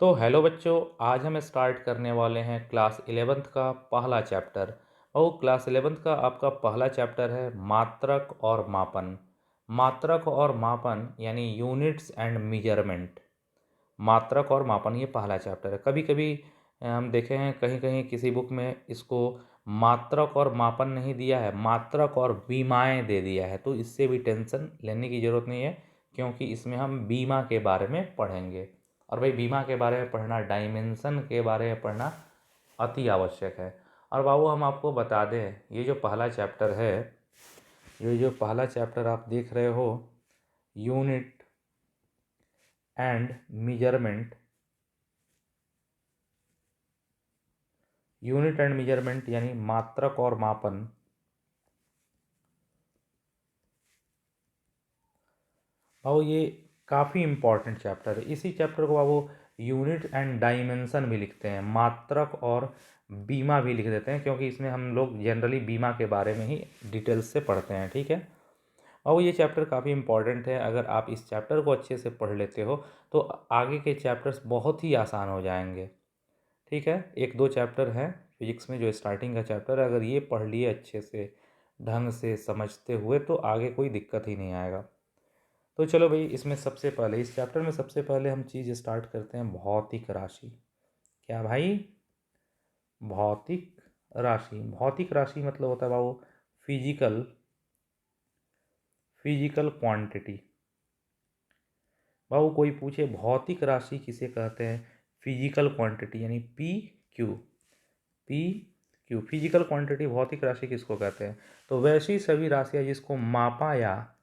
तो हेलो बच्चों, आज हम स्टार्ट करने वाले हैं क्लास 11th का पहला चैप्टर। और क्लास 11th का आपका पहला चैप्टर है मात्रक और मापन। मात्रक और मापन यानी यूनिट्स एंड मेजरमेंट। मात्रक और मापन ये पहला चैप्टर है। कभी कभी हम देखे हैं कहीं कहीं किसी बुक में इसको मात्रक और मापन नहीं दिया है, मात्रक और बीमाएँ दे दिया है। तो इससे भी टेंशन लेने की ज़रूरत नहीं है, क्योंकि इसमें हम बीमा के बारे में पढ़ेंगे। और भाई बीमा के बारे में पढ़ना, डायमेंशन के बारे में पढ़ना अति आवश्यक है। और बाबू हम आपको बता दें, ये जो पहला चैप्टर है, ये जो पहला चैप्टर आप देख रहे हो, unit and measurement, unit and measurement यानी मात्रक और मापन। बाबू ये काफ़ी इम्पॉर्टेंट चैप्टर है। इसी चैप्टर को बाबू यूनिट एंड डायमेंशन भी लिखते हैं, मात्रक और बीमा भी लिख देते हैं, क्योंकि इसमें हम लोग जनरली बीमा के बारे में ही डिटेल्स से पढ़ते हैं। ठीक है। और ये चैप्टर काफ़ी इम्पॉर्टेंट है। अगर आप इस चैप्टर को अच्छे से पढ़ लेते हो तो आगे के चैप्टर्स बहुत ही आसान हो जाएंगे। ठीक है। एक दो चैप्टर हैं फिजिक्स में जो स्टार्टिंग का चैप्टर है, अगर ये पढ़ लिए अच्छे से, ढंग से समझते हुए, तो आगे कोई दिक्कत ही नहीं आएगा। तो चलो भाई, इसमें सबसे पहले, इस चैप्टर में सबसे पहले हम चीज़ स्टार्ट करते हैं भौतिक राशि। क्या भाई? भौतिक राशि। भौतिक राशि मतलब होता है बाबू फिजिकल, फिजिकल क्वांटिटी। बाबू कोई पूछे भौतिक राशि किसे कहते हैं? फिजिकल क्वांटिटी यानी P Q. P Q physical quantity, भौतिक राशि किसको कहते हैं? तो वैसी सभी राशियाँ जिसको मापा या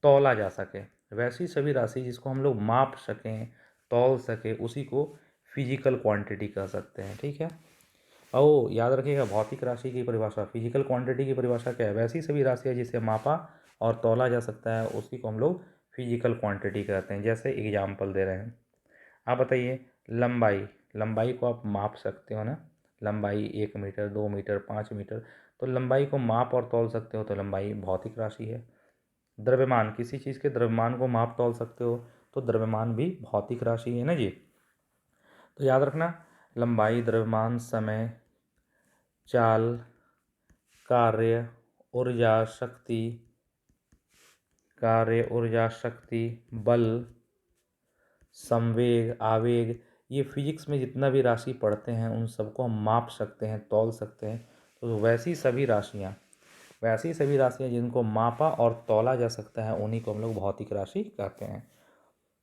तौला जा सके, वैसी सभी राशि जिसको हम लोग माप सकें, तौल सके, उसी को फिजिकल क्वांटिटी कह सकते हैं। ठीक है। और याद रखिएगा, भौतिक राशि की परिभाषा, फिजिकल क्वांटिटी की परिभाषा क्या है? वैसी सभी राशियाँ जिसे मापा और तौला जा सकता है, उसी को हम लोग फिजिकल क्वांटिटी कहते हैं। जैसे एग्जाम्पल दे रहे हैं, आप बताइए, लंबाई। लंबाई को आप माप सकते हो ना? लंबाई 1 मीटर, 2 मीटर, 5 मीटर। तो लंबाई को माप और तौल सकते हो, तो लंबाई भौतिक राशि है। द्रव्यमान, किसी चीज़ के द्रव्यमान को माप तौल सकते हो, तो द्रव्यमान भी भौतिक राशि है ना जी। तो याद रखना, लंबाई, द्रव्यमान, समय, चाल, कार्य, ऊर्जा, शक्ति, कार्य, ऊर्जा, शक्ति, बल, संवेग, आवेग, ये फिजिक्स में जितना भी राशि पढ़ते हैं उन सबको हम माप सकते हैं, तौल सकते हैं। तो वैसी सभी राशियाँ, वैसी सभी राशियाँ जिनको मापा और तौला जा सकता है, उन्हीं को हम लोग भौतिक राशि कहते हैं।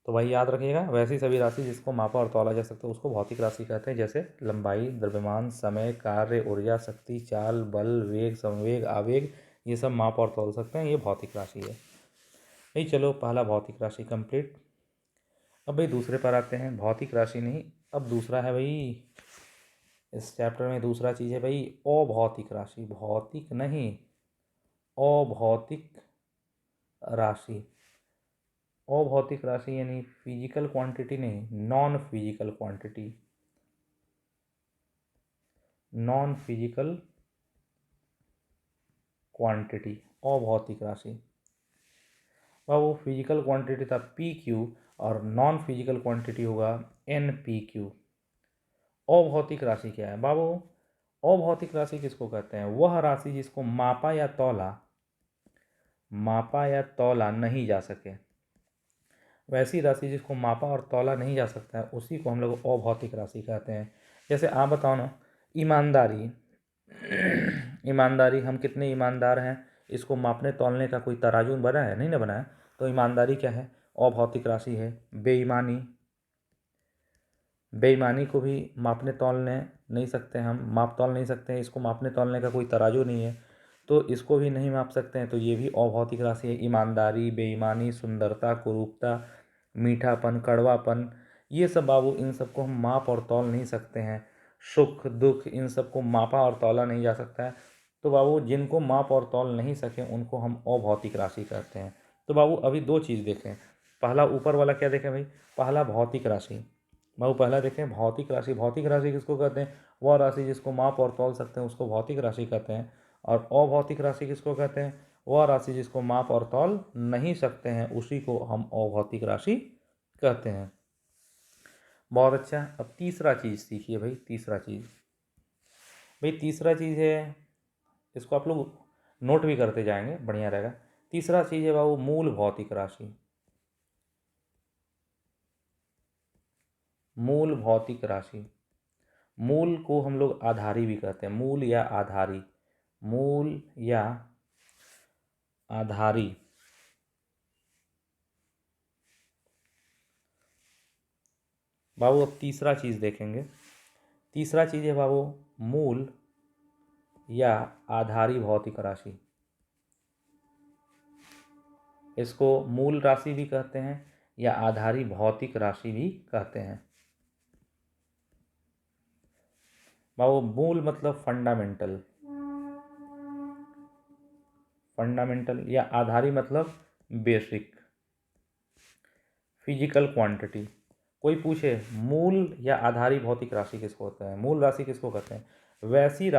तो भाई याद रखिएगा, वैसी सभी राशि जिसको मापा और तौला जा सकता है उसको भौतिक राशि कहते हैं। जैसे लंबाई, द्रव्यमान, समय, कार्य, ऊर्जा, शक्ति, चाल, बल, वेग, संवेग, आवेग, ये सब माप और तौल सकते हैं, ये भौतिक राशि है। भाई चलो, पहला भौतिक राशि कंप्लीट। अब भाई दूसरे पर आते हैं। भौतिक राशि नहीं, अब दूसरा है भाई, इस चैप्टर में दूसरा चीज़ है भाई अभौतिक राशि। भौतिक नहीं, अभौतिक राशि। अभौतिक राशि यानी फिजिकल क्वांटिटी नहीं, non physical quantity, non physical quantity, अभौतिक राशि। वो फिजिकल क्वांटिटी था पी क्यू, और नॉन फिजिकल क्वांटिटी होगा एन पी क्यू। अभौतिक राशि क्या है बाबू? अभौतिक राशि किसको कहते हैं? वह राशि जिसको मापा या तौला, मापा या तौला नहीं जा सके। वैसी राशि जिसको मापा और तौला नहीं जा सकता है, उसी को हम लोग अभौतिक राशि कहते हैं। जैसे आप बताओ ना, ईमानदारी। ईमानदारी, हम कितने ईमानदार हैं, इसको मापने तौलने का कोई तराजू बना है? नहीं ना बना है। तो ईमानदारी क्या है? अभौतिक राशि है। बेईमानी, बेईमानी को भी मापने तौलने नहीं सकते, हम माप तौल नहीं सकते हैं, इसको मापने तौलने का कोई तराजू नहीं है, तो इसको भी नहीं माप सकते हैं। तो ये भी अभौतिक राशि है। ईमानदारी, बेईमानी, सुंदरता, कुरूपता, मीठापन, कड़वापन, ये सब बाबू, इन सबको हम माप और तौल नहीं सकते हैं। सुख, दुख, इन सबको मापा और तौला नहीं जा सकता है। तो बाबू जिनको माप और तौल नहीं सकें उनको हम अभौतिक राशि कहते हैं। तो बाबू अभी दो चीज़ देखें। पहला ऊपर वाला क्या देखें भाई? पहला भौतिक राशि। बाबू पहला देखें भौतिक राशि। भौतिक राशि किसको कहते हैं? वह राशि जिसको माप और तौल सकते हैं उसको भौतिक राशि कहते हैं। और अभौतिक राशि किसको कहते हैं? वह राशि जिसको माप और तौल नहीं सकते हैं, उसी को हम अभौतिक राशि कहते हैं। बहुत अच्छा। अब तीसरा चीज़ सीखिए भाई, तीसरा चीज़। भाई तीसरा चीज़ है, इसको आप लोग नोट भी करते जाएंगे, बढ़िया रहेगा। तीसरा चीज़ है बाबू मूल भौतिक राशि। मूल भौतिक राशि, मूल को हम लोग आधारी भी कहते हैं, मूल या आधारी, मूल या आधारी। बाबू अब तीसरा चीज़ देखेंगे। तीसरा चीज़ है बाबू मूल या आधारी भौतिक राशि। इसको मूल राशि भी कहते हैं या आधारी भौतिक राशि भी कहते हैं। बाबू मूल मतलब फंडामेंटल, फंडामेंटल या आधारी मतलब बेसिक, फिजिकल क्वांटिटी। कोई पूछे मूल या आधारी भौतिक राशि किसको कहते हैं, मूल राशि किसको कहते हैं? वैसी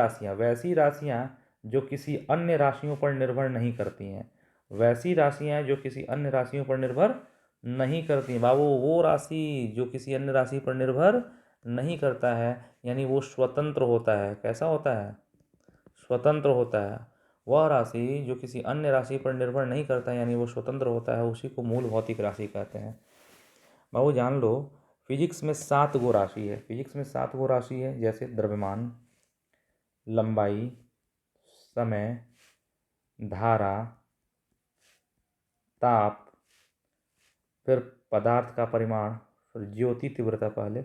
राशियाँ जो किसी अन्य राशियों पर निर्भर नहीं करती हैं, वैसी राशियाँ जो किसी अन्य राशियों पर निर्भर नहीं करती हैं। बाबू वो राशि जो किसी अन्य राशि पर निर्भर नहीं करता है, यानी वो स्वतंत्र होता है। कैसा होता है? स्वतंत्र होता है। वह राशि जो किसी अन्य राशि पर निर्भर नहीं करता है, यानी वो स्वतंत्र होता है, उसी को मूल भौतिक राशि कहते हैं। बाबू जान लो, फिजिक्स में 7 गो राशि है। फिजिक्स में 7 गो राशि है, जैसे द्रव्यमान, लंबाई, समय, धारा, ताप, फिर पदार्थ का परिमाण, फिर ज्योति तीव्रता पहले,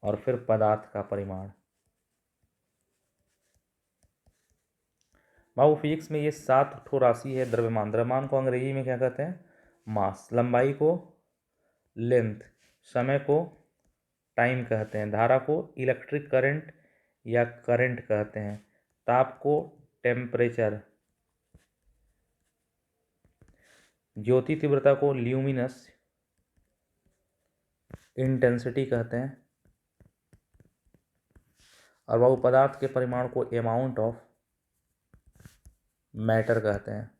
और फिर पदार्थ का परिमाण। बाबू फिजिक्स में ये 7 ठो राशि है। द्रव्यमान, द्रव्यमान को अंग्रेजी में क्या कहते हैं? मास। लंबाई को लेंथ, समय को टाइम कहते हैं, धारा को इलेक्ट्रिक करंट या करंट कहते हैं, ताप को टेम्परेचर, ज्योति तीव्रता को ल्यूमिनस इंटेंसिटी कहते हैं, और बाबू पदार्थ के परिमाण को अमाउंट ऑफ मैटर कहते हैं।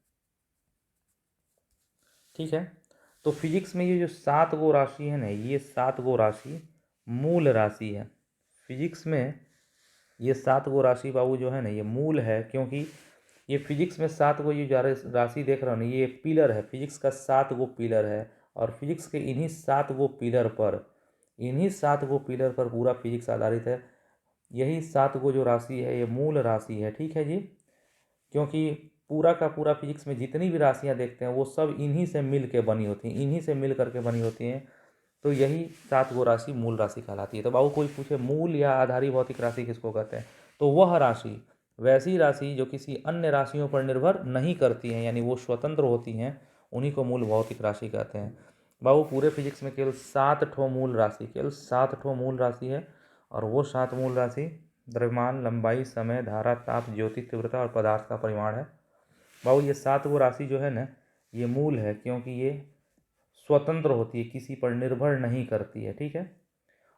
ठीक है, तो फिजिक्स में ये जो 7 गो राशि है ना, ये 7 गो राशि मूल राशि है। फिजिक्स में ये 7 गो राशि बाबू जो है ना, ये मूल है, क्योंकि ये फिजिक्स में 7 गो ये राशि देख रहा हूँ ना, ये पिलर है, फिजिक्स का 7 गो पिलर है। और फिजिक्स के इन्हीं 7 गो पिलर पर, इन्हीं 7 गो पिलर पर पूरा फिजिक्स आधारित है। यही 7 गो जो राशि है ये मूल राशि है। ठीक है जी, क्योंकि पूरा का पूरा फिजिक्स में जितनी भी राशियाँ देखते हैं वो सब इन्हीं से मिल के बनी होती हैं, इन्हीं से मिल करके बनी होती हैं। तो यही 7 गो राशि मूल राशि कहलाती है। तो बाबू कोई पूछे मूल या आधारी भौतिक राशि किसको कहते हैं, तो वह राशि, वैसी राशि जो किसी अन्य राशियों पर निर्भर नहीं करती हैं, यानी वो स्वतंत्र होती हैं, उन्हीं को मूल भौतिक राशि कहते हैं। बाबू पूरे फिजिक्स में केवल 7 ठो मूल राशि, केवल 7 ठो मूल राशि है, और वो 7 मूल राशि द्रव्यमान, लंबाई, समय, धारा, ताप, ज्योति तीव्रता और पदार्थ का परिमाण है। बाबू ये 7 गो राशि जो है ना, ये मूल है, क्योंकि ये स्वतंत्र होती है, किसी पर निर्भर नहीं करती है। ठीक है,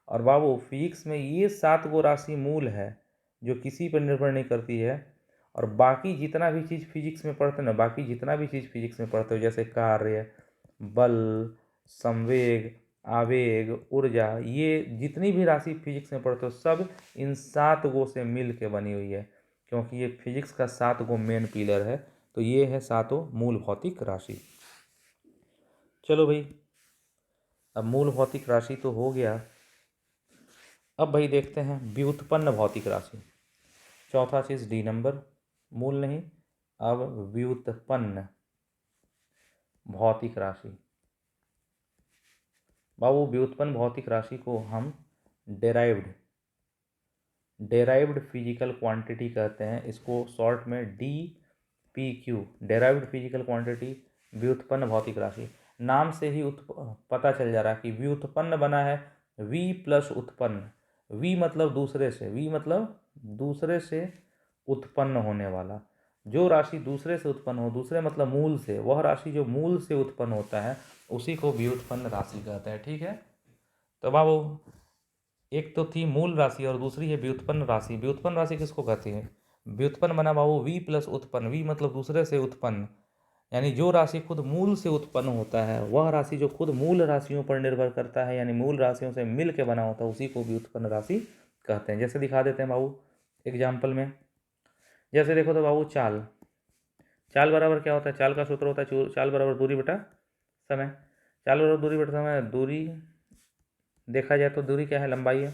और बाबू फिजिक्स में ये 7 गो राशि मूल है जो किसी पर निर्भर नहीं करती है। और बाकी जितना भी चीज़ फिजिक्स में पढ़ते हैं ना, बाकी जितना भी चीज़ फिजिक्स में पढ़ते हो, जैसे कार्य, बल, संवेग, आवेग, ऊर्जा, ये जितनी भी राशि फिजिक्स में पढ़ते हो सब इन 7 गो से मिल के बनी हुई है, क्योंकि ये फिजिक्स का 7 गो मेन पिलर है। तो ये है 7 मूल भौतिक राशि। चलो भाई, अब मूल भौतिक राशि तो हो गया। अब भाई देखते हैं व्युत्पन्न भौतिक राशि। चौथा चीज़ डी नंबर, मूल नहीं, अब व्युत्पन्न भौतिक राशि। बाबू व्युत्पन्न भौतिक राशि को हम डेराइव्ड फिजिकल क्वांटिटी कहते हैं। इसको शॉर्ट में DPQ, डेराइव्ड फिजिकल क्वांटिटी, व्युत्पन्न भौतिक राशि। नाम से ही पता चल जा रहा है कि व्युत्पन्न बना है V प्लस उत्पन्न। V मतलब दूसरे से, V मतलब दूसरे से उत्पन्न होने वाला। जो राशि दूसरे से उत्पन्न हो, दूसरे मतलब मूल से, वह राशि जो मूल से उत्पन्न होता है उसी को व्युत्पन्न राशि कहते हैं। ठीक है, तो बाबू एक तो थी मूल राशि और दूसरी है व्युत्पन्न राशि। व्युत्पन्न राशि किसको कहती है? व्युत्पन्न बना बाबू V प्लस उत्पन्न, V मतलब दूसरे से उत्पन्न, यानी जो राशि खुद मूल से उत्पन्न होता है, वह राशि जो खुद मूल राशियों पर निर्भर करता है, यानी मूल राशियों से मिल के बना होता है, उसी को भी उत्पन्न राशि कहते हैं। जैसे दिखा देते हैं बाबू एग्जाम्पल में। जैसे देखो तो बाबू चाल, चाल बराबर क्या होता है? चाल का सूत्र होता है चाल बराबर दूरी बटा समय। चाल बराबर दूरी बटा समय, दूरी देखा जाए तो दूरी क्या है? लंबाई है।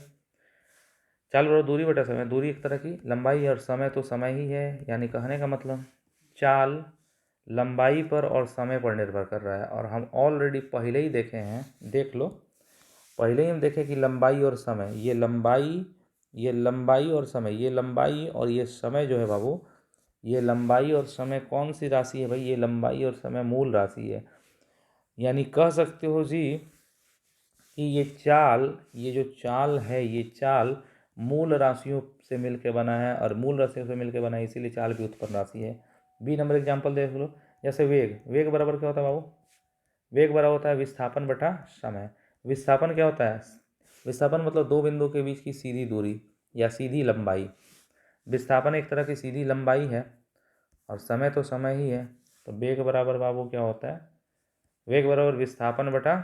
चाल बराबर दूरी बटा समय, दूरी एक तरह की लंबाई है और समय तो समय ही है। यानी कहने का मतलब चाल लंबाई पर और समय पर निर्भर कर रहा है। और हम ऑलरेडी पहले ही देखे हैं, देख लो, पहले ही हम देखे कि लंबाई और समय, ये लंबाई, ये लंबाई और समय, ये लंबाई और ये समय जो है बाबू, ये लंबाई और समय कौन सी राशि है भाई? ये लंबाई और समय मूल राशि है। यानी कह सकते हो जी कि ये चाल, ये जो चाल है, ये चाल मूल राशियों से मिलकर बना है और मूल राशियों से मिलकर बना है, इसीलिए चाल भी उत्पन्न राशि है। बी नंबर एग्जाम्पल देख लो। जैसे वेग, वेग बराबर क्या होता है बाबू? वेग बराबर होता है विस्थापन बटा समय। विस्थापन क्या होता है? विस्थापन मतलब दो बिंदु के बीच की सीधी दूरी या सीधी लंबाई। विस्थापन एक तरह की सीधी लंबाई है और समय तो समय ही है। तो वेग बराबर बाबू क्या होता है? वेग बराबर विस्थापन बटा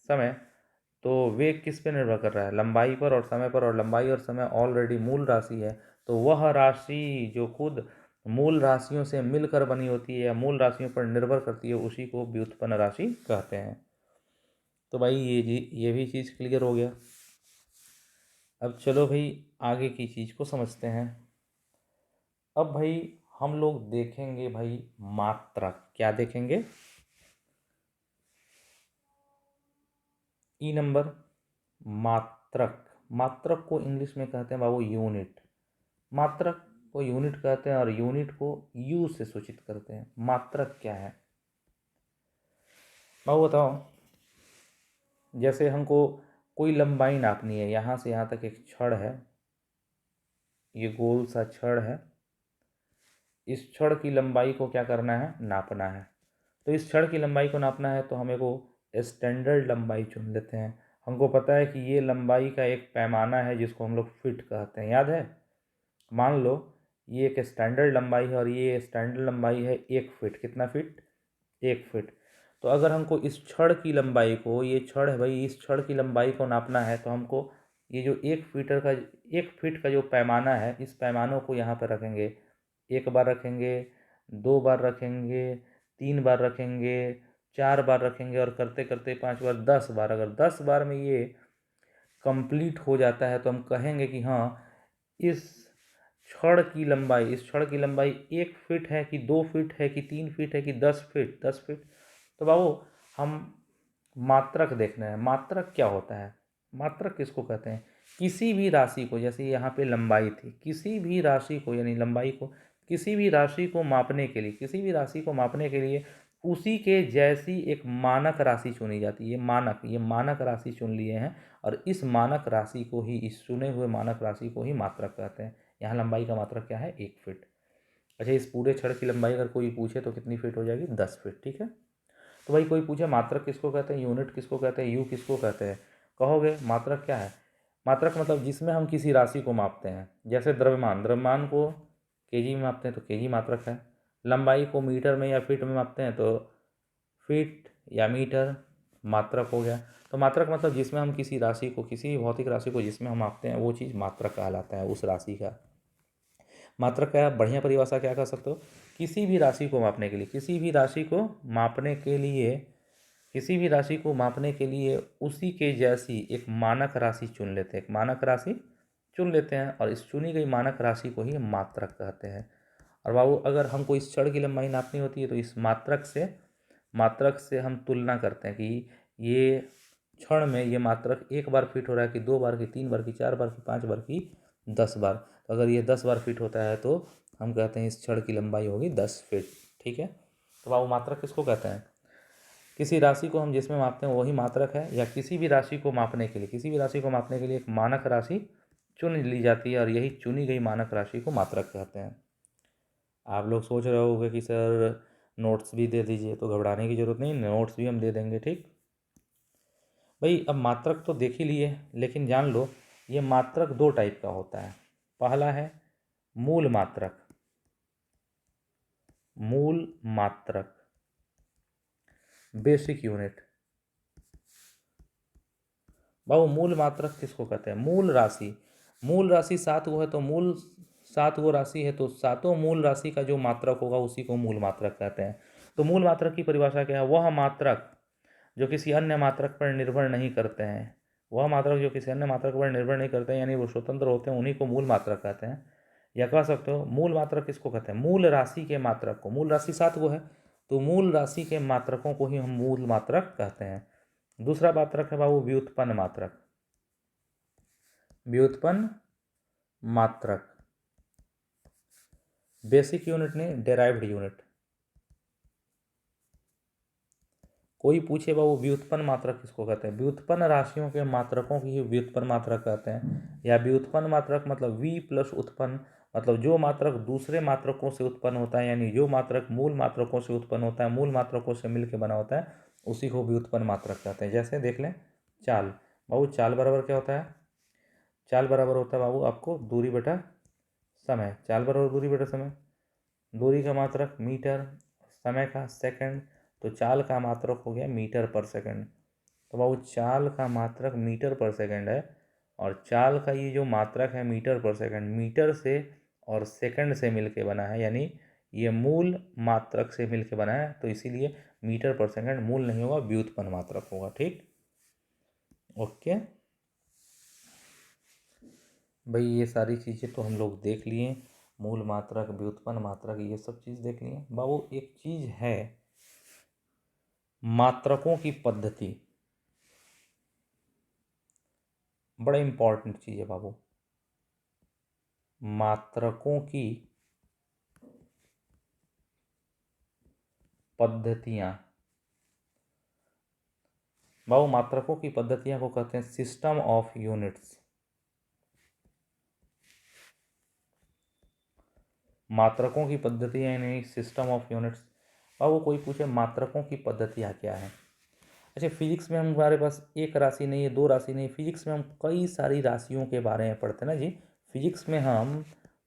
समय। तो वेग किस पे निर्भर कर रहा है? लंबाई पर और समय पर, और लंबाई और समय ऑलरेडी मूल राशि है। तो वह राशि जो खुद मूल राशियों से मिलकर बनी होती है या मूल राशियों पर निर्भर करती है, उसी को व्युत्पन्न राशि कहते हैं। तो भाई ये भी चीज़ क्लियर हो गया। अब चलो भाई आगे की चीज़ को समझते हैं। अब भाई हम लोग देखेंगे भाई मात्रक। क्या देखेंगे? ई नंबर मात्रक। मात्रक को इंग्लिश में कहते हैं बाबू यूनिट। मात्रक को यूनिट कहते हैं और यूनिट को यू से सूचित करते हैं। मात्रक क्या है बाबू बताओ? जैसे हमको कोई लंबाई नापनी है, यहाँ से यहाँ तक एक छड़ है, ये गोल सा छड़ है। इस छड़ की लंबाई को क्या करना है? नापना है। तो इस छड़ की लंबाई को नापना है तो हमें को स्टैंडर्ड लंबाई चुन लेते हैं। हमको पता है कि ये लंबाई का एक पैमाना है जिसको हम लोग फिट कहते हैं, याद है? मान लो ये एक स्टैंडर्ड लंबाई है और ये स्टैंडर्ड लंबाई है 1 फीट। कितना फीट? 1 फीट। तो अगर हमको इस छड़ की लंबाई को, ये छड़ है भाई, इस छड़ की लंबाई को नापना है तो हमको ये जो 1 फीट का जो पैमाना है, इस पैमानों को यहाँ पर रखेंगे। एक बार रखेंगे, 2 बार रखेंगे, 3 बार रखेंगे, 4 बार रखेंगे और करते करते 5 बार, 10 बार। अगर 10 बार में ये कंप्लीट हो जाता है तो हम कहेंगे कि हाँ, इस छड़ की लंबाई, इस छड़ की लंबाई 1 फीट है कि 2 फीट है कि 3 फीट है कि 10 फीट, 10 फीट। तो बाबू हम मात्रक देखना है। मात्रक क्या होता है? मात्रक किसको कहते हैं? किसी भी राशि को, जैसे यहाँ पे लंबाई थी, किसी भी राशि को यानी लंबाई को, किसी भी राशि को मापने के लिए, किसी भी राशि को मापने के लिए उसी के जैसी एक मानक राशि चुनी जाती है। मानक, ये मानक राशि चुन लिए हैं और इस मानक राशि को ही, इस चुने हुए मानक राशि को ही मात्रक कहते हैं। यहाँ लंबाई का मात्रक क्या है? 1 फीट। अच्छा, इस पूरे छड़ की लंबाई अगर कोई पूछे तो कितनी फीट हो जाएगी? 10 फीट। ठीक है। तो भाई कोई पूछे मात्रक किसको कहते हैं, यूनिट किसको कहते हैं, यू किसको कहते हैं? कहोगे मात्रक क्या है? मात्रक मतलब जिसमें हम किसी राशि को मापते हैं। जैसे द्रव्यमान, द्रव्यमान को केजी में मापते हैं तो केजी मात्रक है। लंबाई को मीटर में या फीट में मापते हैं तो फीट या मीटर मात्रक हो गया। तो मात्रक मतलब जिसमें हम किसी राशि को, किसी भी भौतिक राशि को जिसमें हम मापते हैं, वो चीज़ मात्रक कहलाता है, उस राशि का। मात्रक का बढ़िया परिभाषा क्या कह सकते हो? किसी भी राशि को मापने के लिए, किसी भी राशि को मापने के लिए, किसी भी राशि को मापने के लिए उसी के जैसी एक मानक राशि चुन लेते हैं। एक मानक राशि चुन लेते हैं और इस चुनी गई मानक राशि को ही मात्रक कहते हैं। और बाबू अगर हमको इस छड़ की लंबाई नापनी होती है तो इस मात्रक से हम तुलना करते हैं कि ये क्षण में ये मात्रक 1 बार फिट हो रहा है कि 2 बार की, 3 बार की, 4 बार की, 5 बार की, 10 बार। तो अगर ये 10 बार फिट होता है तो हम कहते हैं इस छड़ की लंबाई होगी 10 फीट। ठीक है। तो बाबू मात्रक किसको कहते हैं? किसी राशि को हम जिसमें मापते हैं वही मात्रक है, या किसी भी राशि को मापने के लिए, किसी भी राशि को मापने के लिए एक मानक राशि चुन ली जाती है और यही चुनी गई मानक राशि को मात्रक कहते हैं। आप लोग सोच रहे होंगे कि सर नोट्स भी दे दीजिए, तो घबराने की ज़रूरत नहीं, नोट्स भी हम दे देंगे। ठीक भाई, अब मात्रक तो देख ही लिए, लेकिन जान लो ये मात्रक 2 टाइप का होता है। पहला है मूल मात्रक। मूल मात्रक बेसिक यूनिट। बाबू मूल मात्रक किसको कहते हैं? मूल राशि। मूल राशि 7 गो है तो मूल 7 गो राशि है तो सातों मूल राशि का जो मात्रक होगा उसी को मूल मात्रक कहते हैं। तो मूल मात्रक की परिभाषा क्या है? वह मात्रक जो किसी अन्य मात्रक पर निर्भर नहीं करते हैं, वह मात्रक जो किसी अन्य मात्रक पर निर्भर नहीं करते हैं यानी वो स्वतंत्र होते हैं, उन्हीं को मूल मात्रक कहते हैं। या कह सकते हो मूल मात्रक किसको कहते हैं? मूल राशि के मात्रक को। मूल राशि 7 गो है तो मूल राशि के मात्रकों को ही हम मूल मात्रक कहते हैं। दूसरा मात्रक है बाबू व्युत्पन्न मात्रक। व्युत्पन्न मात्रक, बेसिक यूनिट नहीं, डेराइव्ड यूनिट। कोई पूछे बाबू व्युत्पन्न मात्रक किसको कहते हैं? व्युत्पन्न राशियों के मात्रकों की ही व्युत्पन्न मात्रक कहते हैं। या व्युत्पन्न मात्रक मतलब वी प्लस उत्पन्न, मतलब जो मात्रक दूसरे मात्रकों से उत्पन्न होता है, यानी जो मात्रक मूल मात्रकों से उत्पन्न होता है, मूल मात्रकों से मिलकर बना होता है, उसी को व्युत्पन्न मात्रक कहते हैं। जैसे देख लें चाल। बाबू चाल बराबर क्या होता है? चाल बराबर होता है बाबू आपको दूरी बटा समय। चाल बराबर दूरी बटा समय। दूरी का मात्रक मीटर, समय का सेकंड, तो चाल का मात्रक हो गया मीटर पर सेकंड। तो बाबू चाल का मात्रक मीटर पर सेकंड है और चाल का ये जो मात्रक है मीटर पर सेकंड, मीटर से और सेकंड से मिलके बना है, यानी ये मूल मात्रक से मिलके बना है, तो इसीलिए मीटर पर सेकंड मूल नहीं होगा, व्युत्पन्न मात्रक होगा। ठीक, ओके भाई, ये सारी चीज़ें तो हम लोग देख लिए, मूल मात्रक, व्युत्पन्न मात्रक, ये सब चीज़ देख लिए। बाबू एक चीज़ है, मात्रकों की पद्धति, बड़ा इंपॉर्टेंट चीज़ है बाबू। मात्रकों की पद्धतियाँ। बाबू मात्रकों की पद्धतियाँ को कहते हैं सिस्टम ऑफ यूनिट्स। मात्रकों की पद्धतियाँ यानी सिस्टम ऑफ यूनिट्स। बाबू कोई पूछे मात्रकों की पद्धतियाँ क्या है? अच्छा, फिजिक्स में हमारे पास एक राशि नहीं है, दो राशि नहीं, फिजिक्स में हम कई सारी राशियों के बारे में पढ़ते हैं ना जी। फिजिक्स में हम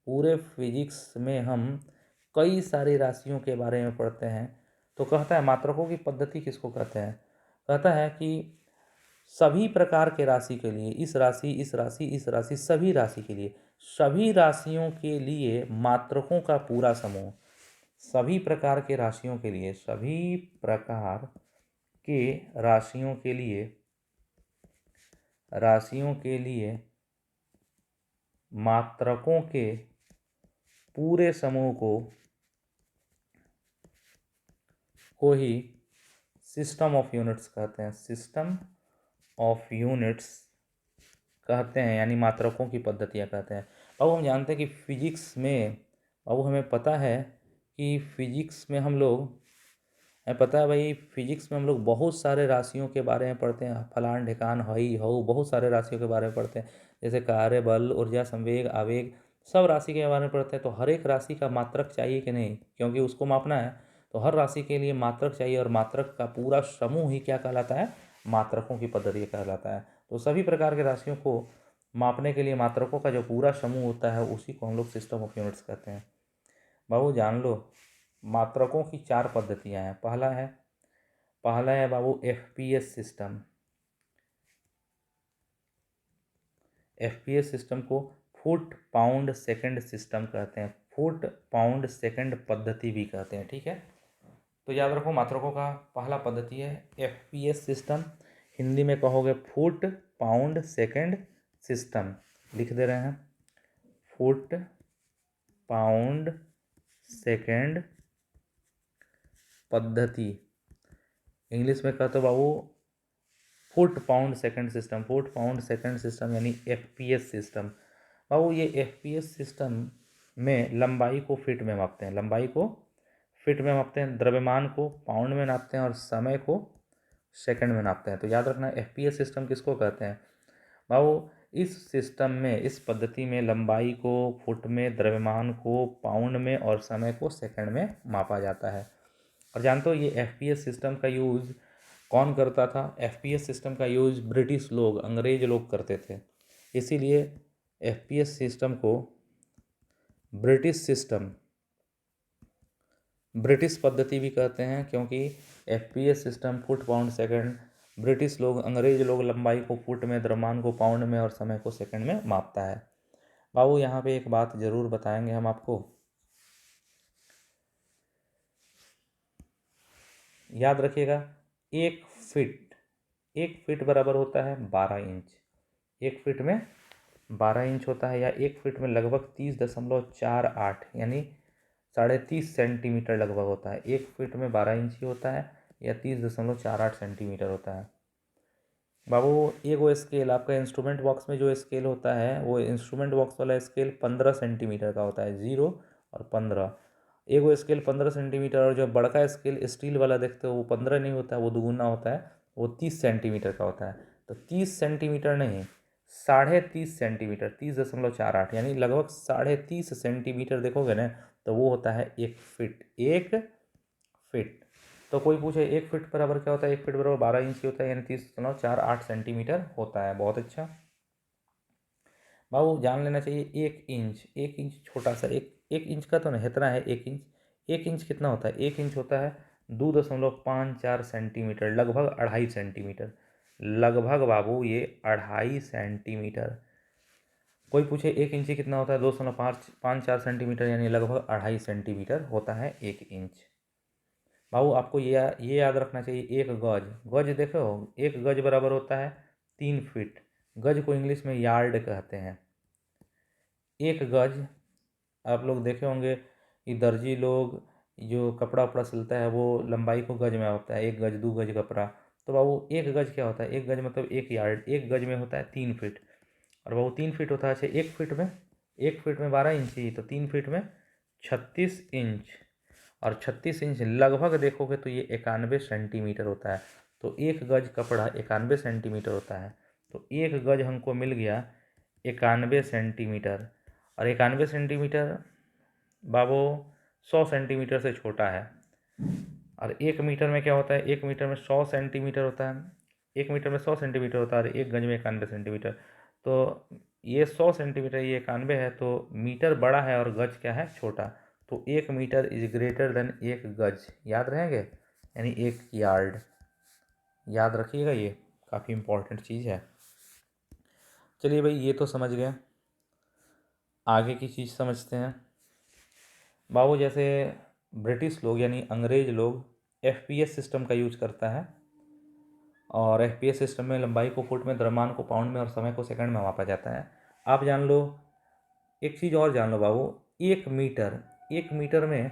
पूरे फिजिक्स में हम कई सारी राशियों के बारे में पढ़ते हैं। तो कहता है मात्रकों की पद्धति किसको कहते हैं? कहता है कि सभी प्रकार के राशि के लिए, इस राशि, इस राशि, इस राशि, सभी राशि के लिए, सभी राशियों के लिए मात्रकों का पूरा समूह, सभी प्रकार के राशियों के लिए, सभी प्रकार के राशियों के लिए मात्रकों के पूरे समूह को ही सिस्टम ऑफ यूनिट्स कहते हैं। सिस्टम ऑफ यूनिट्स कहते हैं, यानी मात्रकों की पद्धतियाँ कहते हैं। अब हम जानते हैं कि फिजिक्स में, अब हमें पता है कि फिजिक्स में हम लोग, हमें पता है भाई, फिजिक्स में हम लोग बहुत सारे राशियों के बारे में पढ़ते हैं, फलान ढिकान हई हऊ, बहुत सारे राशियों के बारे में पढ़ते हैं, जैसे कार्य, बल, ऊर्जा, संवेग, आवेग, सब राशि के बारे में पढ़ते हैं। तो हर एक राशि का मात्रक चाहिए कि नहीं, क्योंकि उसको मापना है, तो हर राशि के लिए मात्रक चाहिए, और मात्रक का पूरा समूह ही क्या कहलाता है? मात्रकों की पद्धति कहलाता है। तो सभी प्रकार के राशियों को मापने के लिए मात्रकों का जो पूरा समूह होता है उसी को हम लोग सिस्टम ऑफ यूनिट्स कहते हैं। बाबू जान लो, मात्रकों की 4 पद्धतियाँ हैं। पहला है बाबू एफपीएस सिस्टम। एफपीएस सिस्टम को फुट पाउंड सेकंड सिस्टम कहते हैं, फुट पाउंड सेकंड पद्धति भी कहते हैं। ठीक है, तो याद रखो मात्रकों का पहला पद्धति है एफपीएस सिस्टम, हिंदी में कहोगे फुट पाउंड सेकंड सिस्टम, लिख दे रहे हैं फुट पाउंड सेकंड पद्धति। इंग्लिश में कहते हो बाबू foot pound second system, foot pound second system यानी एफपीएस सिस्टम। बाबू ये एफपीएस सिस्टम में लंबाई को फीट में मापते हैं, लंबाई को फीट में मापते हैं, द्रव्यमान को पाउंड में नापते हैं और समय को सेकंड में नापते हैं। तो याद रखना एफपीएस सिस्टम किसको कहते हैं बाबू? इस सिस्टम में, इस पद्धति में लंबाई को फुट में, द्रव्यमान को पाउंड में और समय को सेकंड में मापा जाता है। और जानते हो ये एफपीएस सिस्टम का यूज़ कौन करता था? एफपीएस सिस्टम का यूज़ ब्रिटिश लोग, अंग्रेज लोग करते थे। इसीलिए एफपीएस सिस्टम को ब्रिटिश सिस्टम ब्रिटिश पद्धति भी कहते हैं, क्योंकि FPS system foot pound second, British लोग अंग्रेज लोग लंबाई को फुट में, द्रव्यमान को पाउंड में और समय को सेकंड में मापता है। बाबू यहाँ पे एक बात जरूर बताएंगे हम आपको, याद रखिएगा, एक फिट बराबर होता है 12 इंच। एक फिट में 12 इंच होता है, या एक फिट में लगभग 30.48 यानी 30.5 सेंटीमीटर लगभग होता है। एक फिट में 12 इंच ही होता है, या 30.48 सेंटीमीटर होता है। बाबू ये वो स्केल आपका इंस्ट्रूमेंट बॉक्स में जो स्केल होता है, वो इंस्ट्रूमेंट बॉक्स वाला स्केल 15 सेंटीमीटर का होता है, 0 और 15। एक वो स्केल 15 सेंटीमीटर, और जो बड़का स्केल स्टील वाला देखते हो वो 15 नहीं होता है, वो दुगुना होता है, वो 30 सेंटीमीटर का होता है। तो 30 सेंटीमीटर नहीं, 30.5 सेंटीमीटर, 30.48 यानी लगभग 30.5 सेंटीमीटर देखोगे ना, तो वो होता है एक फिट। एक फिट। तो कोई पूछे एक फिट बराबर क्या होता है, एक फिट बराबर 12 इंच ही होता है, यानी 30.48 सेंटीमीटर होता है। बहुत अच्छा बाबू, जान लेना चाहिए एक इंच छोटा सा, एक इंच का तो नहीं, इतना है एक इंच। एक इंच कितना होता है, एक इंच होता है 2.54 सेंटीमीटर, लगभग 2.5 सेंटीमीटर। लगभग बाबू ये 2.5 सेंटीमीटर। कोई पूछे एक इंची कितना होता है, 2.54 सेंटीमीटर, यानी लगभग 2.5 सेंटीमीटर होता है एक इंच। बाबू आपको ये याद रखना चाहिए, एक गज, गज देखो, एक गज बराबर होता है 3 फीट। गज को इंग्लिश में यार्ड कहते हैं। एक गज, आप लोग देखे होंगे कि दर्जी लोग जो कपड़ा उपड़ा सिलता है वो लंबाई को गज में होता है, 1 गज 2 गज कपड़ा। तो बाबू एक गज क्या होता है, एक गज मतलब एक यार्ड, एक गज में होता है 3 फीट। और बाबू 3 फीट होता है, अच्छा एक फिट में 12 इंच ही, तो 3 फीट में 36 इंच। और 36 इंच लगभग देखोगे तो ये 91 सेंटीमीटर होता है। तो एक गज कपड़ा 91 सेंटीमीटर होता है। तो एक गज हमको मिल गया 91 सेंटीमीटर। और 91 सेंटीमीटर बाबू 100 सेंटीमीटर से छोटा है। और एक मीटर में क्या होता है, एक मीटर में 100 सेंटीमीटर होता है, एक मीटर में 100 सेंटीमीटर होता है, और एक गज में 91 सेंटीमीटर। तो ये 100 सेंटीमीटर, ये 91 है, तो मीटर बड़ा है और गज क्या है, छोटा। तो एक मीटर इज ग्रेटर देन एक गज, याद रहेंगे, यानी एक यार्ड। याद रखिएगा, ये काफ़ी इम्पोर्टेंट चीज़ है। चलिए भाई, ये तो समझ गए, आगे की चीज़ समझते हैं। बाबू जैसे ब्रिटिश लोग यानी अंग्रेज लोग एफपीएस सिस्टम का यूज करता है, और एफपीएस सिस्टम में लंबाई को फुट में, द्रव्यमान को पाउंड में और समय को सेकंड में मापा जाता है। आप जान लो, एक चीज़ और जान लो बाबू, एक मीटर में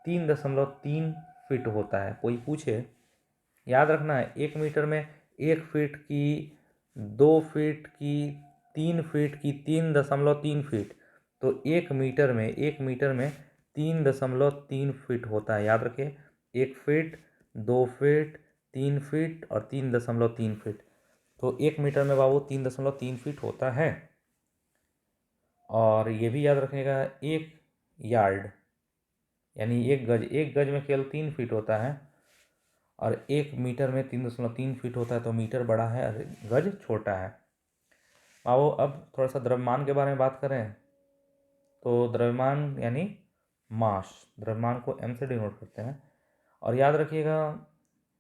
3.3 फीट होता है। कोई पूछे, याद रखना है, एक मीटर में 1 फीट की, 2 फीट की, 3 फीट की, 3.3 फीट। तो एक मीटर में 3.3 फीट होता है, याद रखिए। 1 फीट, 2 फीट, 3 फीट और 3.3 फीट। तो एक मीटर में बाबू 3.3 फीट होता है। और ये भी याद रखिएगा, एक यार्ड यानी एक गज में केवल 3 फीट होता है, और एक मीटर में 3.3 फीट होता है। तो मीटर बड़ा है और गज छोटा है। आओ अब थोड़ा सा द्रव्यमान के बारे में बात करें। तो द्रव्यमान यानी मास, द्रव्यमान को m से डिनोट करते हैं। और याद रखिएगा,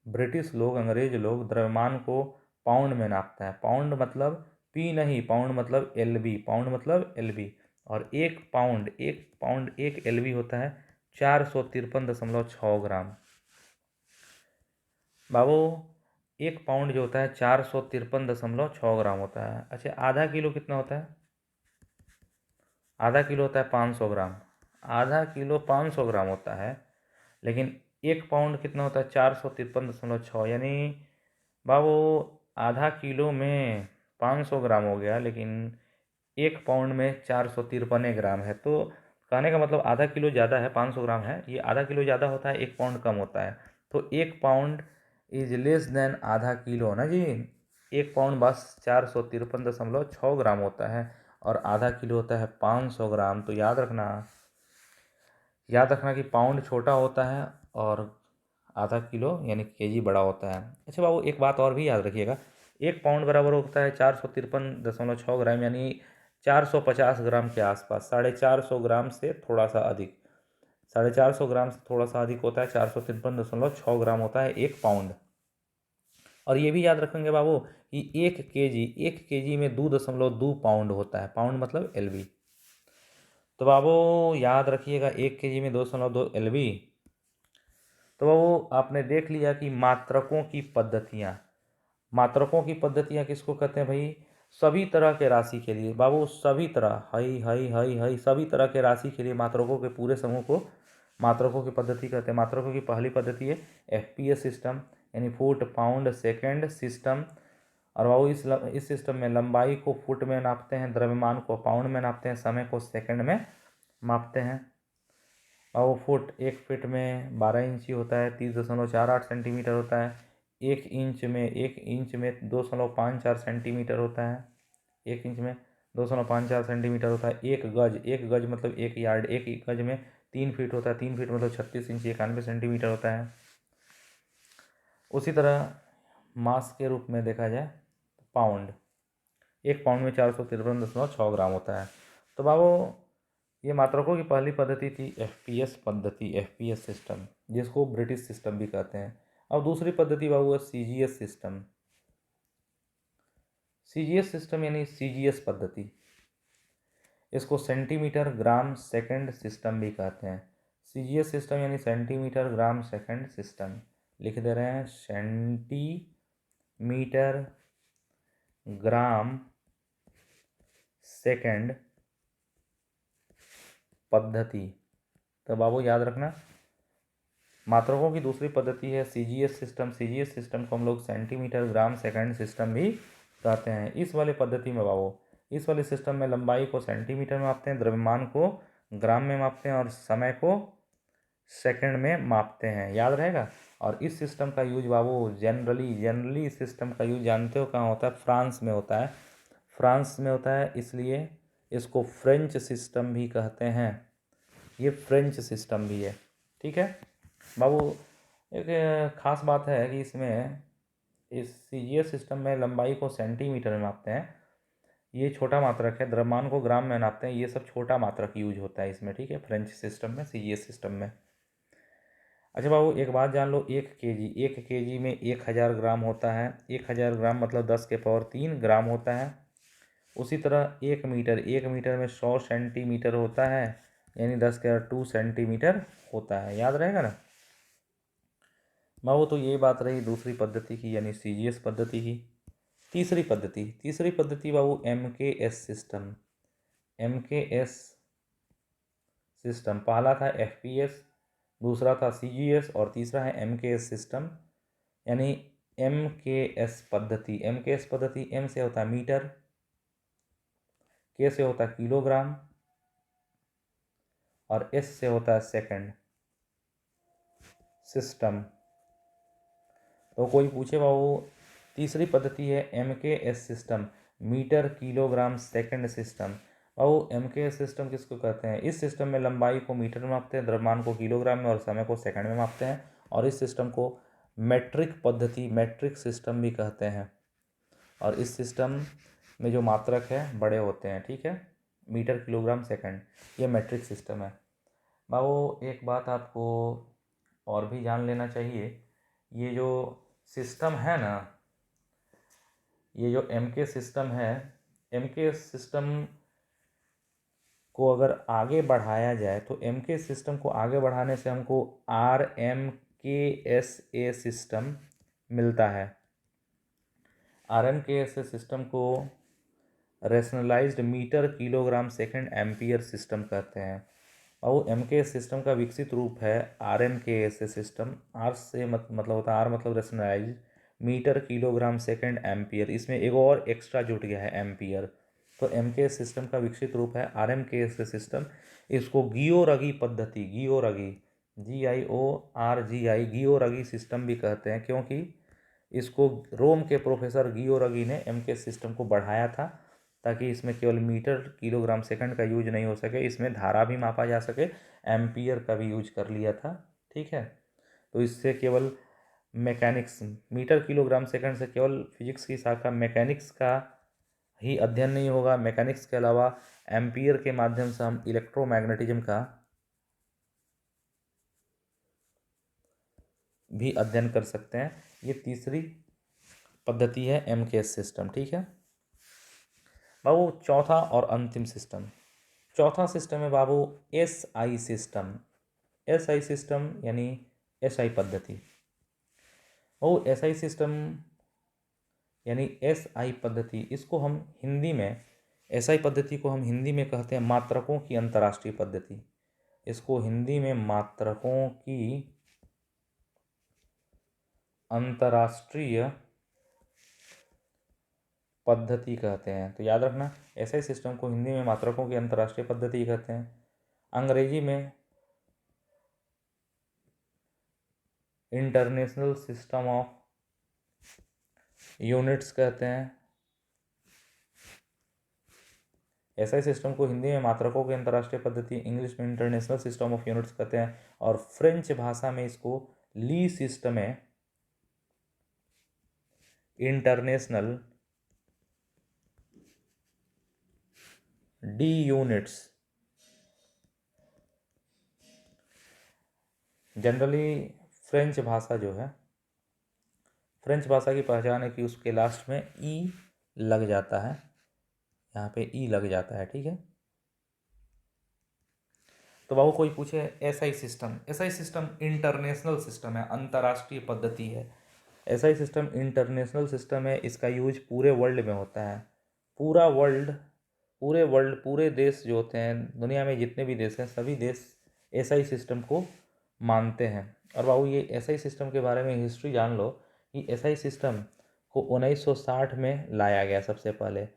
ब्रिटिश लोग, अंग्रेज लोग द्रव्यमान को पाउंड में नापते हैं। पाउंड मतलब पी नहीं, पाउंड मतलब एलबी, पाउंड मतलब एलबी। और एक पाउंड 1 LB होता है 453.6 ग्राम। बाबू एक पाउंड जो होता है 453.6 ग्राम होता है। अच्छा, आधा किलो कितना होता है, आधा किलो होता है 500 ग्राम। आधा किलो 500 ग्राम होता है, लेकिन एक पाउंड कितना होता है 453.6, यानी बाबू आधा किलो में 500 ग्राम हो गया, लेकिन एक पाउंड में 453 ग्राम है। तो कहने का मतलब आधा किलो ज़्यादा है, 500 ग्राम है, ये आधा किलो ज़्यादा होता है, एक पाउंड कम होता है। तो एक पाउंड इज लेस देन आधा किलो ना जी। एक पाउंड बस 453.6 ग्राम होता है, और आधा किलो होता है 500 ग्राम। तो याद रखना कि पाउंड छोटा होता है और आधा किलो यानी केजी बड़ा होता है। अच्छा बाबू, एक बात और भी याद रखिएगा, एक पाउंड बराबर होता है 453.6 ग्राम, यानी 450 ग्राम के आसपास, 450 ग्राम से थोड़ा सा अधिक। 450 ग्राम से थोड़ा सा अधिक होता है, 453.6 ग्राम होता है 1 पाउंड। और ये भी याद रखेंगे बाबू कि 1 केजी में 2.2 पाउंड होता है, पाउंड मतलब LB। तो बाबू याद रखिएगा 1 केजी में 2.2 LB। तो बाबू आपने देख लिया कि मात्रकों की पद्धतियाँ, मात्रकों की पद्धतियाँ किसको कहते हैं भाई? सभी तरह के राशि के लिए बाबू, सभी तरह, हाई सभी तरह के राशि के लिए मात्रकों के पूरे समूह को मात्रकों की पद्धति कहते हैं। मात्रकों की पहली पद्धति है FPS सिस्टम, यानी फुट पाउंड सेकंड सिस्टम। और बाबू इस सिस्टम में लंबाई को फुट में नापते हैं, द्रव्यमान को पाउंड में नापते हैं, समय को सेकंड में मापते हैं। और वो फुट 1 फीट में 12 इंची होता है, 30.48 सेंटीमीटर होता है। 1 इंच में 2.54 सेंटीमीटर होता है। 1 इंच में 2.54 सेंटीमीटर होता है। 1 गज मतलब 1 यार्ड, 1 गज में 3 फीट होता है। 3 फीट मतलब 36 इंच 91 सेंटीमीटर होता है। उसी तरह मास के रूप में देखा जाए तो पाउंड, 1 पाउंड में 453.6 ग्राम होता है। तो बाबू ये मात्रकों की पहली पद्धति थी FPS पद्धति, FPS सिस्टम, जिसको ब्रिटिश सिस्टम भी कहते हैं। अब दूसरी पद्धति बाबू है CGS सिस्टम। CGS सिस्टम यानी CGS पद्धति, इसको सेंटीमीटर ग्राम सेकंड सिस्टम भी कहते हैं। CGS सिस्टम यानी सेंटीमीटर ग्राम सेकंड सिस्टम, लिख दे रहे हैं सेंटीमीटर ग्राम सेकंड पद्धति। तो बाबू याद रखना, मात्रकों की दूसरी पद्धति है CGS सिस्टम। CGS सिस्टम को हम लोग सेंटीमीटर ग्राम सेकंड सिस्टम भी कहते हैं। इस वाले पद्धति में बाबू, इस वाले सिस्टम में लंबाई को सेंटीमीटर में मापते हैं, द्रव्यमान को ग्राम में मापते हैं और समय को सेकंड में मापते हैं। याद रहेगा। और इस सिस्टम का यूज बाबू जनरली इस सिस्टम का यूज जानते हो कहाँ होता है? फ्रांस में होता है। फ्रांस में होता है, इसलिए इसको फ्रेंच सिस्टम भी कहते हैं। ये फ्रेंच सिस्टम भी है, ठीक है बाबू। एक ख़ास बात है कि इसमें इस CGS सिस्टम में लंबाई को सेंटीमीटर में मापते हैं, ये छोटा मात्रक है। द्रव्यमान को ग्राम में नापते हैं, ये सब छोटा मात्रक यूज होता है इसमें, ठीक है, फ्रेंच सिस्टम में, CGS सिस्टम में। अच्छा बाबू एक बात जान लो, 1 केजी में 1000 ग्राम होता है। 1000 ग्राम मतलब 10⁻³ ग्राम होता है। उसी तरह 1 मीटर में 100 सेंटीमीटर होता है, यानी 10⁻² सेंटीमीटर होता है। याद रहेगा ना बाबू। तो ये बात रही दूसरी पद्धति की, यानी CGS पद्धति की। तीसरी पद्धति बाबू MKS सिस्टम। MKS सिस्टम, पहला था FPS, दूसरा था CGS और तीसरा है MKS सिस्टम, यानी MKS पद्धति। MKS पद्धति, M से होता है मीटर, K से होता है किलोग्राम और S से होता है सेकंड सिस्टम। तो कोई पूछे बाबू तीसरी पद्धति है MKS system, metre kilogram second system. बाबू MKS सिस्टम किसको कहते हैं? इस सिस्टम में लंबाई को मीटर में मापते हैं, द्रव्यमान को किलोग्राम में और समय को सेकंड में मापते हैं। और इस सिस्टम को मैट्रिक पद्धति, मैट्रिक सिस्टम भी कहते हैं। और इस सिस्टम में जो मात्रक है बड़े होते हैं, ठीक है, मीटर किलोग्राम सेकंड, ये मैट्रिक सिस्टम है। बाबू एक बात आपको और भी जान लेना चाहिए, ये जो सिस्टम है ना, ये जो MK सिस्टम है, MK सिस्टम को अगर आगे बढ़ाया जाए तो MK सिस्टम को आगे बढ़ाने से हमको RMKSA सिस्टम मिलता है। RMKSA सिस्टम को rationalised metre kilogram second ampere system कहते हैं। और MK सिस्टम का विकसित रूप है RMKSA सिस्टम। R से मतलब होता है, R मतलब रेशनलाइज्ड, मीटर किलोग्राम सेकंड एम्पियर, इसमें एक और एक्स्ट्रा जुट गया है एम्पियर। तो MK सिस्टम का विकसित रूप है RMKSA सिस्टम। इसको गियोरगी पद्धति, गियोरगी GIORGI, गियोरगी सिस्टम भी कहते हैं, क्योंकि इसको रोम के प्रोफेसर गियोरगी ने MK सिस्टम को बढ़ाया था, ताकि इसमें केवल मीटर किलोग्राम सेकंड का यूज नहीं हो सके, इसमें धारा भी मापा जा सके, एम्पियर का भी यूज कर लिया था, ठीक है। तो इससे केवल मैकेनिक्स, मीटर किलोग्राम सेकंड से केवल फिजिक्स की शाखा मैकेनिक्स का ही अध्ययन नहीं होगा, मैकेनिक्स के अलावा एम्पियर के माध्यम से हम इलेक्ट्रोमैग्नेटिज्म का भी अध्ययन कर सकते हैं। ये तीसरी पद्धति है MKS सिस्टम। ठीक है बाबू। चौथा और अंतिम सिस्टम, चौथा सिस्टम है बाबू SI सिस्टम। SI सिस्टम यानी SI पद्धति। वो SI सिस्टम यानी SI पद्धति, इसको हम हिंदी में, SI पद्धति को हम हिंदी में कहते हैं मात्रकों की अंतर्राष्ट्रीय पद्धति। इसको हिंदी में मात्रकों की अंतर्राष्ट्रीय पद्धति कहते हैं। तो याद रखना, SI सिस्टम को हिंदी में मात्रकों की अंतर्राष्ट्रीय पद्धति कहते हैं, अंग्रेजी में इंटरनेशनल सिस्टम ऑफ यूनिट्स कहते हैं। SI सिस्टम को हिंदी में मात्रकों की अंतर्राष्ट्रीय पद्धति, इंग्लिश में इंटरनेशनल सिस्टम ऑफ यूनिट्स कहते हैं, और फ्रेंच भाषा में इसको ली सिस्टम है, international D units. Generally French भाषा जो है, फ्रेंच भाषा की पहचान है कि उसके लास्ट में ई लग जाता है, यहाँ पे ई लग जाता है। ठीक है तो बाबू कोई पूछे SI system, SI system international system है, अंतर्राष्ट्रीय पद्धति है। SI सिस्टम इंटरनेशनल सिस्टम है, इसका यूज पूरे वर्ल्ड में होता है। पूरा वर्ल्ड, पूरे देश जो होते हैं दुनिया में, जितने भी देश हैं सभी देश SI सिस्टम को मानते हैं। और बाबू ये SI सिस्टम के बारे में हिस्ट्री जान लो कि SI सिस्टम को 1960 में लाया गया सबसे पहले।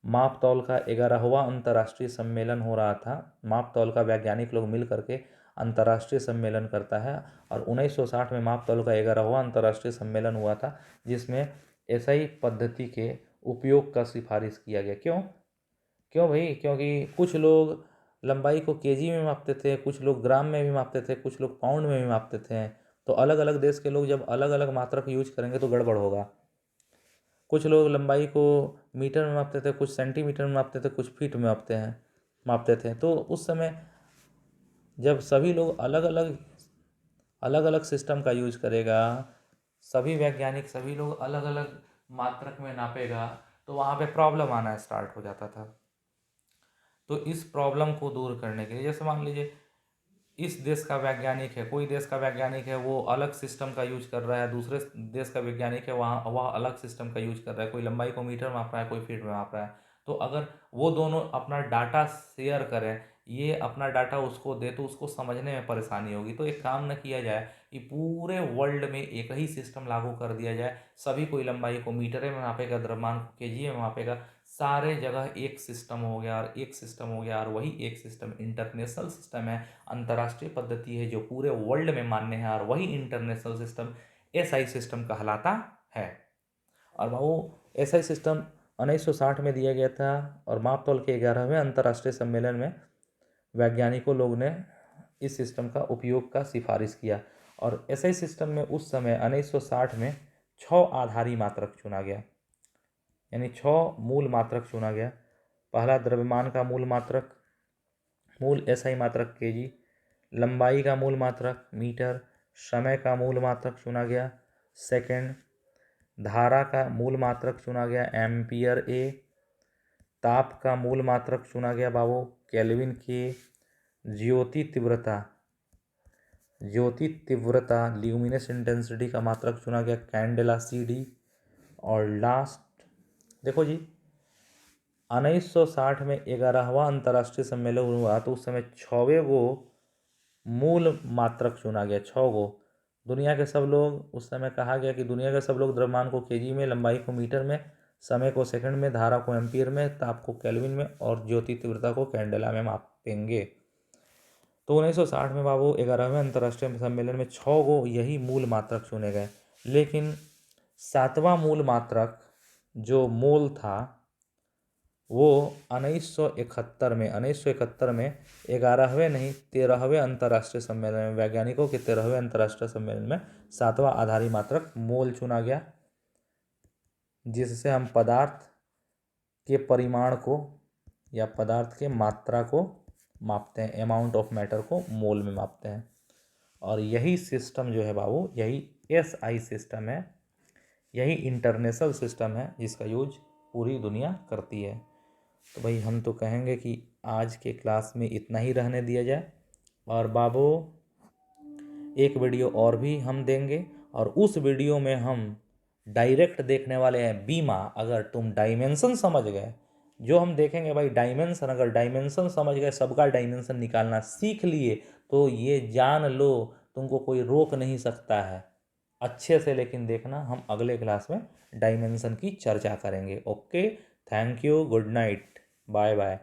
माप तौल का 11वां अंतर्राष्ट्रीय सम्मेलन हो रहा था। माप तौल का वैज्ञानिक लोग मिल करके अंतर्राष्ट्रीय सम्मेलन करता है, और 1960 में माप तौल का 11वां अंतर्राष्ट्रीय सम्मेलन हुआ था, जिसमें SI पद्धति के उपयोग का सिफारिश किया गया। क्यों भाई? क्योंकि कुछ लोग लंबाई को केजी में मापते थे, कुछ लोग ग्राम में भी मापते थे, कुछ लोग पाउंड में भी मापते थे। तो अलग अलग देश के लोग जब अलग अलग मात्रक यूज करेंगे तो गड़बड़ होगा। कुछ लोग लंबाई को मीटर में मापते थे, कुछ सेंटीमीटर में मापते थे, कुछ फीट में मापते थे। तो उस समय जब सभी लोग अलग अलग सिस्टम का यूज करेगा, सभी वैज्ञानिक सभी लोग अलग अलग मात्रक में नापेगा, तो वहाँ पे प्रॉब्लम आना स्टार्ट हो जाता था। तो इस प्रॉब्लम को दूर करने के लिए, जैसे मान लीजिए इस देश का वैज्ञानिक है, कोई देश का वैज्ञानिक है, वो अलग सिस्टम का यूज कर रहा है, दूसरे देश का वैज्ञानिक है वह अलग सिस्टम का यूज कर रहा है, कोई लंबाई को मीटर माप रहा है, कोई फीट में माप रहा है। तो अगर वो दोनों अपना डाटा शेयर करें, ये अपना डाटा उसको दे, तो उसको समझने में परेशानी होगी। तो एक काम न किया जाए कि पूरे वर्ल्ड में एक ही सिस्टम लागू कर दिया जाए, सभी कोई लंबाई को मीटर में मापेगा, द्रव्यमान को केजी में मापेगा, सारे जगह एक सिस्टम हो गया, और एक सिस्टम हो गया, और वही एक सिस्टम इंटरनेशनल सिस्टम है, अंतर्राष्ट्रीय पद्धति है जो पूरे वर्ल्ड में मान्य है, और वही इंटरनेशनल सिस्टम SI सिस्टम कहलाता है। और वो SI सिस्टम 1960 में दिया गया था, और मापतौल के 11वें अंतर्राष्ट्रीय सम्मेलन में वैज्ञानिकों लोग ने इस सिस्टम का उपयोग का सिफारिश किया। और SI सिस्टम में उस समय 1960 में 6 आधारी मात्रक चुना गया, यानी 6 मूल मात्रक चुना गया। पहला द्रव्यमान का मूल मात्रक, मूल SI मात्रक केजी, लंबाई का मूल मात्रक मीटर, समय का मूल मात्रक चुना गया सेकंड, धारा का मूल मात्रक चुना गया एम्पियर ए, ताप का मूल मात्रक चुना गया बाबू केल्विन के, ज्योति तीव्रता ल्यूमिनस इंटेंसिटी का मात्रक चुना गया कैंडेला CD। और लास्ट देखो जी, 1960 में 11वां अंतर्राष्ट्रीय सम्मेलन हुआ, तो उस समय 6वें वो मूल मात्रक चुना गया, 6 गो। दुनिया के सब लोग, उस समय कहा गया कि दुनिया के सब लोग द्रव्यमान को केजी में, लंबाई को मीटर में, समय को सेकंड में, धारा को एम्पियर में, ताप को केल्विन में, और ज्योति तीव्रता को कैंडेला में मापेंगे। तो 1960 में बाबू 11वें अंतर्राष्ट्रीय सम्मेलन में 6 गो यही मूल मात्रक चुने गए। लेकिन 7वां मूल मात्रक जो मोल था, वो 1971 में 11वें नहीं 13वें अंतर्राष्ट्रीय सम्मेलन में, वैज्ञानिकों के 13वें अंतर्राष्ट्रीय सम्मेलन में 7वां आधारी मात्रक मोल चुना गया, जिससे हम पदार्थ के परिमाण को या पदार्थ के मात्रा को मापते हैं, अमाउंट ऑफ मैटर को मोल में मापते हैं। और यही सिस्टम जो है बाबू, यही SI सिस्टम है, यही इंटरनेशनल सिस्टम है जिसका यूज पूरी दुनिया करती है। तो भाई हम तो कहेंगे कि आज के क्लास में इतना ही रहने दिया जाए, और बाबू एक वीडियो और भी हम देंगे, और उस वीडियो में हम डायरेक्ट देखने वाले हैं बीमा। अगर तुम डायमेंशन समझ गए, जो हम देखेंगे भाई डायमेंशन, अगर डायमेंशन समझ गए, सबका डायमेंशन निकालना सीख लिए, तो ये जान लो तुमको कोई रोक नहीं सकता है। अच्छे से लेकिन देखना, हम अगले क्लास में डायमेंशन की चर्चा करेंगे। Okay, thank you, good night, bye bye.